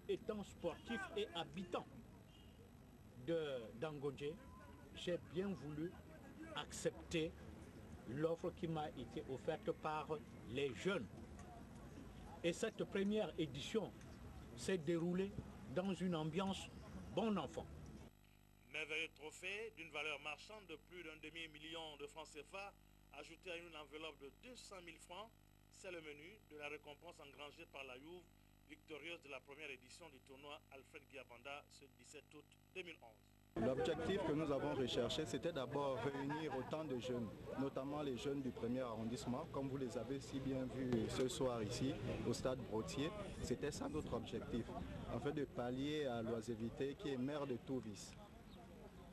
étant sportif et habitant d'Angodje, j'ai bien voulu accepter l'offre qui m'a été offerte par les jeunes. Et cette première édition s'est déroulée dans une ambiance bon enfant. Merveilleux trophée d'une valeur marchande de plus d'un demi-million de francs CFA, ajouté à une enveloppe de 200 000 francs, c'est le menu de la récompense engrangée par la Juve, victorieuse de la première édition du tournoi Alfred Guiabanda ce 17 août 2011. L'objectif que nous avons recherché, c'était d'abord réunir autant de jeunes, notamment les jeunes du premier arrondissement, comme vous les avez si bien vus ce soir ici, au stade Brotier. C'était ça notre objectif, en fait de pallier à l'oisiveté qui est mère de tout vice.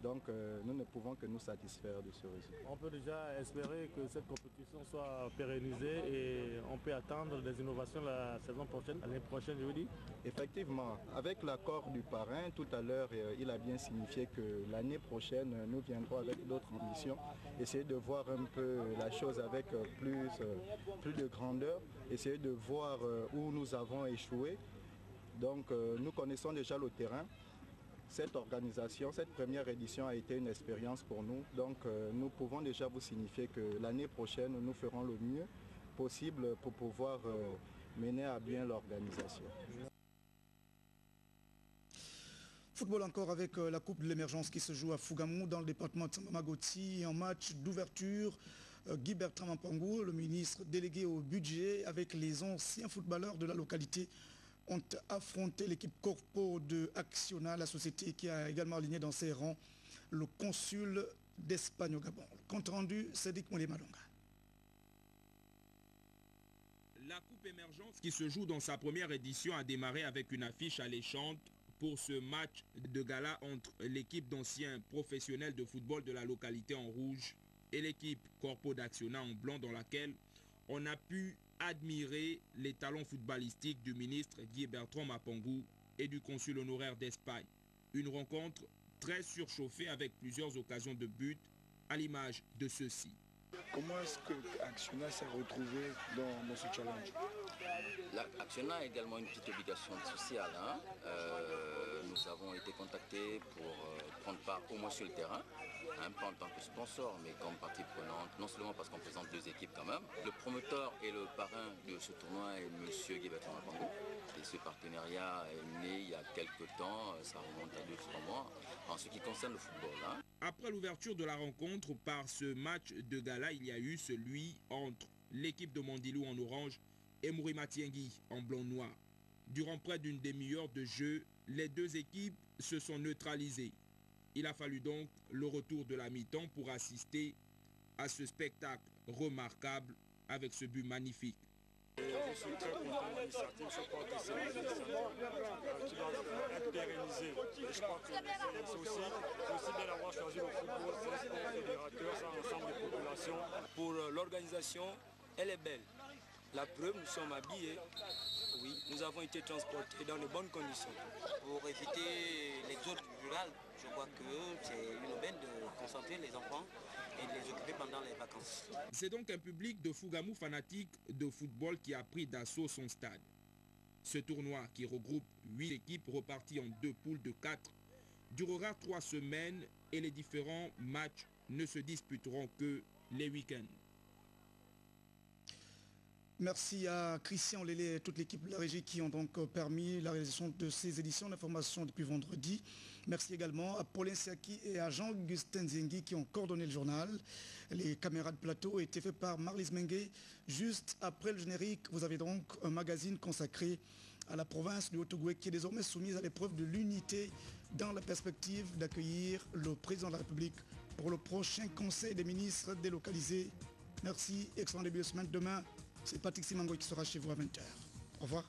Donc nous ne pouvons que nous satisfaire de ce résultat. On peut déjà espérer que cette compétition soit pérennisée et on peut attendre des innovations la saison prochaine, l'année prochaine je vous dis. Effectivement, avec l'accord du parrain, tout à l'heure il a bien signifié que l'année prochaine nous viendrons avec d'autres ambitions, essayer de voir un peu la chose avec plus de grandeur, essayer de voir où nous avons échoué. Donc nous connaissons déjà le terrain. Cette organisation, cette première édition a été une expérience pour nous. Donc nous pouvons déjà vous signifier que l'année prochaine, nous ferons le mieux possible pour pouvoir mener à bien l'organisation. Football encore avec la Coupe de l'émergence qui se joue à Fougamou dans le département de Sambamagoti. En match d'ouverture, Guy Bertrand Mampangou, le ministre délégué au budget, avec les anciens footballeurs de la localité, ont affronté l'équipe Corpo de Acciona, la société qui a également aligné dans ses rangs le consul d'Espagne au Gabon. Compte rendu, Cédric Molé-Malonga. La Coupe émergence qui se joue dans sa première édition a démarré avec une affiche alléchante pour ce match de gala entre l'équipe d'anciens professionnels de football de la localité en rouge et l'équipe Corpo d'Acciona en blanc, dans laquelle on a pu admirer les talents footballistiques du ministre Guy Bertrand Mampangou et du consul honoraire d'Espagne. Une rencontre très surchauffée avec plusieurs occasions de but, à l'image de ceci. Comment est-ce que Acciona s'est retrouvé dans ce challenge? Acciona a également une petite obligation sociale. Nous avons été contactés pour prendre part au moins sur le terrain, pas en tant que sponsor, mais comme partie prenante, non seulement parce qu'on présente deux équipes quand même. Le promoteur et le parrain de ce tournoi est M. Guy Bertrand Mampangou. Et ce partenariat est né il y a quelques temps, ça remonte à 2-3 mois, en ce qui concerne le football. Après l'ouverture de la rencontre par ce match de gala, il y a eu celui entre l'équipe de Mandilou en orange et Mourima Tiengui en blanc-noir. Durant près d'une demi-heure de jeu, les deux équipes se sont neutralisées. Il a fallu donc le retour de la mi-temps pour assister à ce spectacle remarquable avec ce but magnifique. Je suis très content de l'initiative, je crois que c'est une initiative qui doit être pérennisée. Et je crois que c'est aussi bien d'avoir choisi le football, c'est un sport fédérateur, c'est un ensemble de populations. Pour l'organisation, elle est belle. La preuve, nous sommes habillés, oui, nous avons été transportés dans de bonnes conditions. Pour éviter l'exode rural, je crois que c'est une aubaine de concentrer les enfants et de les occuper pendant les vacances. C'est donc un public de Fougamou fanatique de football qui a pris d'assaut son stade. Ce tournoi, qui regroupe 8 équipes reparties en 2 poules de 4, durera 3 semaines et les différents matchs ne se disputeront que les week-ends. Merci à Christian Lélé et toute l'équipe de la régie qui ont donc permis la réalisation de ces éditions d'information depuis vendredi. Merci également à Paulin Siaki et à Jean-Augustin Zengi qui ont coordonné le journal. Les caméras de plateau étaient faites par Marlise Mengue. Juste après le générique, vous avez donc un magazine consacré à la province du Haut-Ogooué qui est désormais soumise à l'épreuve de l'unité dans la perspective d'accueillir le président de la République pour le prochain conseil des ministres délocalisé. Merci, excellent début de semaine. Demain, c'est Patrick Simango qui sera chez vous à 20h. Au revoir.